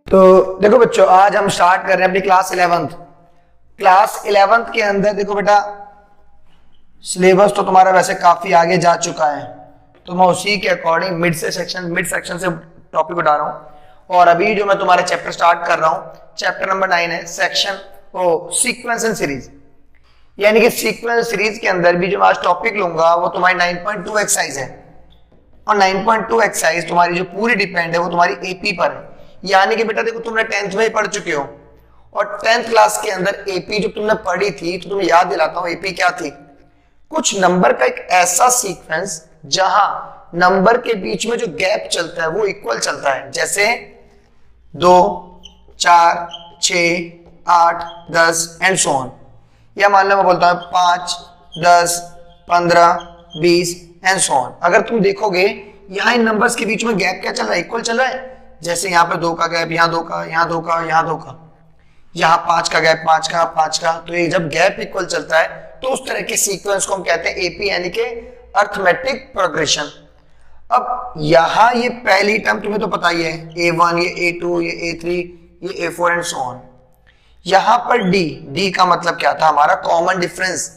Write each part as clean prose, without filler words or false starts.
तो देखो बच्चों, आज हम स्टार्ट कर रहे हैं अपनी क्लास 11th। क्लास 11th के अंदर देखो बेटा, सिलेबस तो तुम्हारा वैसे काफी आगे जा चुका है, तो मैं उसी के अकॉर्डिंग मिड सेक्शन से टॉपिक उठा रहा हूं। और अभी जो मैं तुम्हारे चैप्टर स्टार्ट कर रहा हूं, चैप्टर नंबर 9 है सेक्शन सीक्वेंस एंड सीरीज। यानी कि सीक्वेंस सीरीज के अंदर भी जो मैं आज टॉपिक लूंगा वो तुम्हारी 9.2 एक्सरसाइज है। और 9.2 एक्सरसाइज तुम्हारी जो पूरी डिपेंड है वो तुम्हारी एपी पर है। यानी कि बेटा देखो, तुमने 10th में ही पढ़ चुके हो, और 10th क्लास के अंदर एपी जो तुमने पढ़ी थी, तो तुम्हें याद दिलाता हूं एपी क्या थी। कुछ नंबर का एक ऐसा सीक्वेंस जहां नंबर के बीच में जो गैप चलता है वो इक्वल चलता है। जैसे 2, 4, 6, 8, 10 एंड सो ऑन। या मान लो मैं बोलता हूं 5, 10, 15, 20 एंड सो ऑन। अगर तुम देखोगे यहां इन नंबर्स के बीच में गैप क्या चल रहा है, इक्वल चल रहा है। जैसे यहाँ पे 2 का गैप, यहाँ 2 का, यहाँ 2 का, यहाँ 2 का, यहाँ 5 का गैप, 5 का, 5 का। तो ये जब गैप इक्वल चलता है तो उस तरह के सीक्वेंस को हम कहते हैं एपी, यानी कि अर्थमेटिक प्रोग्रेशन। अब यहाँ ये पहली टर्म तुम्हें तो पता ही है, A1, ये A2, ये A3, ये A4 एंड सो ऑन। यहाँ पर डी का मतलब क्या था, हमारा कॉमन डिफरेंस।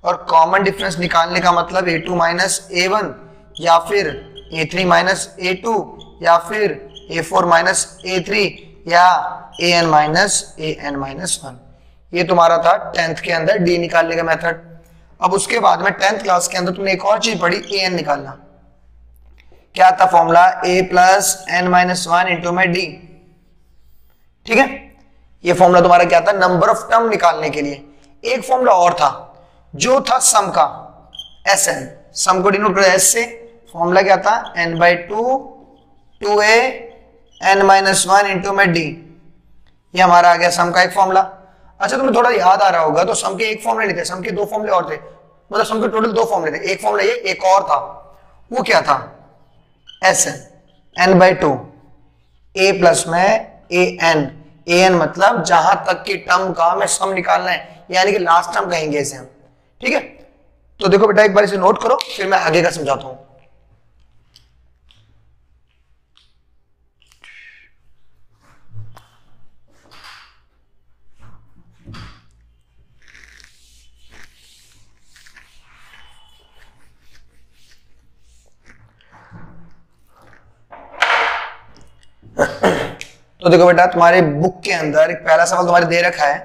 और कॉमन डिफरेंस निकालने का मतलब A2 माइनस A1, या फिर A3 माइनस A2, या फिर A4 माइनस A3, या AN माइनस 1। ये तुम्हारा था 10th के अंदर डी निकालने का मेथड। अब उसके बाद में 10th क्लास के अंदर तुमने एक और चीज पढ़ी, AN निकालना। क्या था formula, A plus N minus 1 into में डी। ठीक है, ये फॉर्मूला तुम्हारा क्या था, नंबर ऑफ टर्म निकालने के लिए। एक फॉर्मूला और था जो था सम का, SN। सम को डिनोट करो S से। फॉर्मूला क्या था, N/2 2A N minus 1 into में डी। ये हमारा आ गया सम का एक फॉर्मूला। अच्छा, तुम्हें थोड़ा याद आ रहा होगा, तो सम के एक फॉर्मूले नहीं थे, सम के 2 फॉर्मूले और थे। मतलब सम के टोटल 2 फॉर्मूले थे। एक फॉर्मूला ये, एक और था, वो क्या था, SN N/2 A प्लस में AN। AN मतलब जहां तक की टर्म का हमें सम निकालना है, यानी कि लास्ट टर्म कहेंगे इसे हम। ठीक है, तो देखो बेटा एक बार इसे नोट करो, फिर मैं आगे का समझाता हूं। तो देखो बेटा, तुम्हारे बुक के अंदर एक पहला सवाल तुम्हारे दे रखा है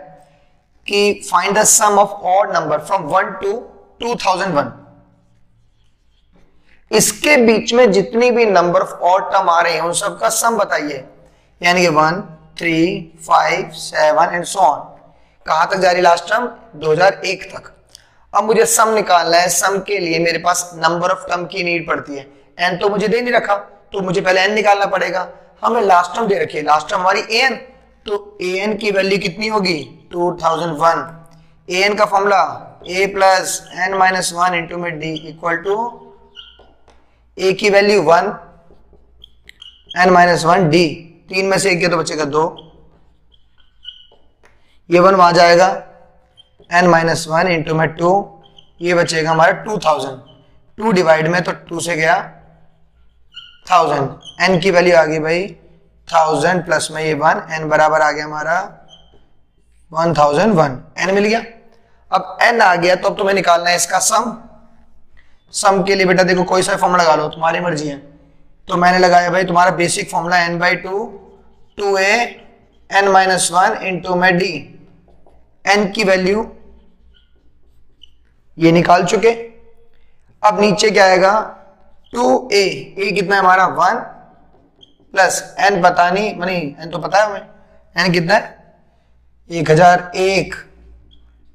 कि find the sum of odd number from 1 to 2001। इसके बीच में जितनी भी नंबर ऑफ ऑड टर्म आ रहे हैं उन सब का सम बताइए। यानी कि 1, 3, 5, 7 एंड सो ऑन। कहां तक जा रही लास्ट टर्म, 2001 तक। अब मुझे सम निकालना है। सम के लिए मेरे पास नंबर ऑफ टर्म की नीड पड़ती है। एन तो मुझे दे नहीं रखा, तो मुझे पहले एन निकालना पड़ेगा। हमें लास्ट टर्म दे रखी है, लास्ट टर्म हमारी एन, तो एन की वैल्यू कितनी होगी, 2001। एन का फॉर्मूला ए प्लस एन माइनस 1 इंटू में डी इक्वल टू ए की वैल्यू 1, एन माइनस 1 डी। 3 में से 1 गया तो बचेगा 2, ये 1 वहां जाएगा, एन माइनस 1 इंटू में 2, ये बचेगा हमारा 2000। 2 डिवाइड में तो 2 से गया 1000। एन की वैल्यू आ गई भाई 1000 प्लस में ये 1, एन बराबर आ गया हमारा 1001। एन मिल गया। अब एन आ गया तो अब तुम्हें निकालना है इसका सम। सम के लिए बेटा देखो, कोई सा फॉर्मूला लगा लो, तुम्हारी मर्जी है। तो मैंने लगाया भाई तुम्हारा basic formula N/2 2A N minus 1 into में डी। एन की वैल्यू ये निकाल चुके। अब नीचे क्या आएगा, 2A, ए कितना है हमारा 1 प्लस एन पता नहीं, एन तो पता है हमें, एन कितना है 1001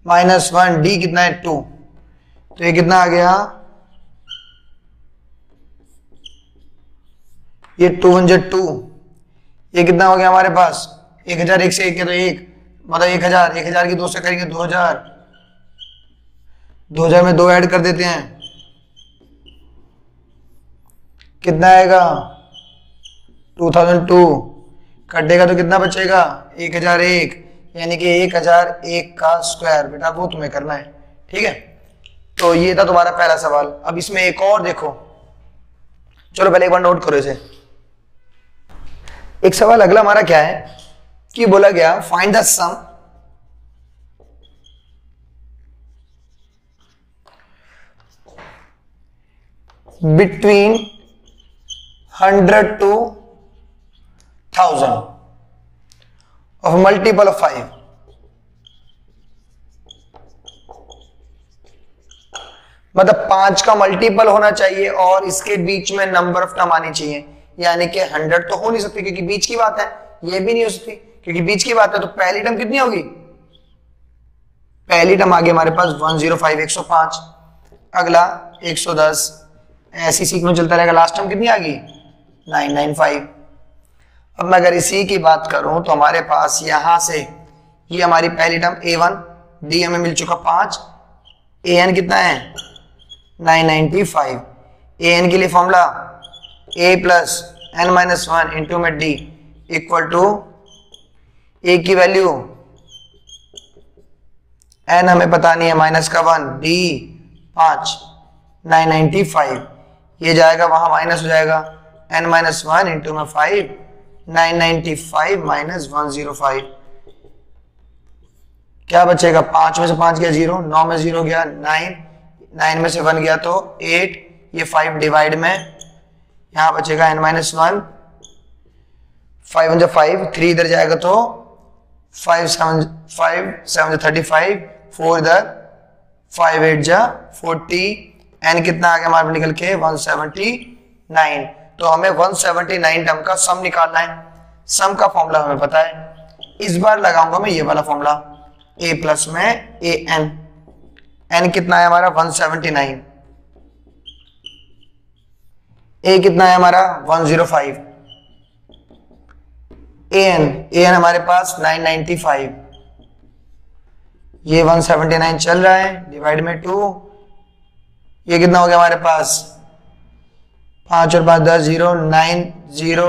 माइनस 1, डी कितना है 2। तो ये कितना आ गया, ये 2 1 2, ये कितना हो गया हमारे पास 1001 से 1 के तो 1, मतलब 1000, 1000 की 2 से करेंगे 2000, 2000 में 2 ऐड कर देते हैं, कितना आएगा 2002, कटेगा तो कितना बचेगा 1001, यानी कि 1001 का स्क्वायर। बेटा वो तुम्हें करना है, ठीक है। तो ये था तुम्हारा पहला सवाल। अब इसमें एक और देखो, चलो पहले एक बार नोट करो इसे। एक सवाल अगला हमारा क्या है कि बोला गया find the sum between 100 to 1000 of multiple of 5। मतलब 5 का मल्टीपल होना चाहिए और इसके बीच में नंबर ऑफ टर्म आनी चाहिए, यानी कि 100 तो हो नहीं सकती क्योंकि बीच की बात है, ये भी नहीं हो सकती क्योंकि बीच की बात है। तो पहली टर्म कितनी होगी? पहली टर्म आ गई हमारे पास 105 105, अगला 110, ऐसी सीक्वेंस चलता रहेगा। लास्ट टर्म कितनी आ गई? 995। अब मैं अगर इसी की बात करूं तो हमारे पास यहां से ये हमारी पहली टर्म A1 D हमें मिल चुका 5, AN कितना है 995। AN के लिए formula A plus n-1 into में D इक्वल टू A की वैल्यू n हमें पता नहीं है माइनस का 1, D 5 995, ये जाएगा वहां माइनस हो जाएगा n-1 इंटू में 5 995 माइनस 105, क्या बचेगा? 5 में से 5 गया 0, 9 में 0 गया 9, 9 में से 1 गया तो 8, ये 5 डिवाइड में यहां बचेगा n-1, 5 1 5, 3 इधर जाएगा तो 5 7 35, 4 इधर 5 8 40, n कितना आ गया हमारे निकल के 179। तो हमें 179 टर्म का सम निकालना है। सम का फॉर्मूला हमें पता है, इस बार लगाऊंगा मैं ये वाला फॉर्मूला a प्लस में an। n कितना है हमारा 179, a कितना है हमारा 105, an हमारे पास 995, ये 179 चल रहा है डिवाइड में 2, ये कितना हो गया हमारे पास 5 और 5 10 0 9 0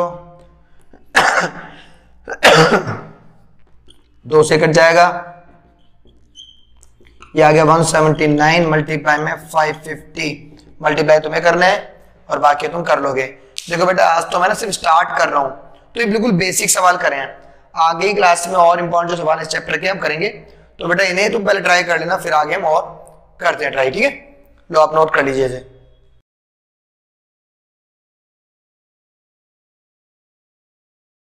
2 से कट जाएगा, ये आ गया 179 मल्टीप्लाई में 550। मल्टीप्लाई तुम्हें करना है और बाकी तुम कर लोगे। देखो बेटा आज तो मैं ना सिर्फ स्टार्ट कर रहा हूं, तो ये बिल्कुल बेसिक सवाल करे हैं। आगे की क्लास में और इंपॉर्टेंट जो सवाल इस चैप्टर के हम करेंगे, तो बेटा इन्हें तुम पहले ट्राई कर लेना, फिर आगे हम और करते हैं ट्राई, ठीक है? लो आप नोट कर लीजिए इसे।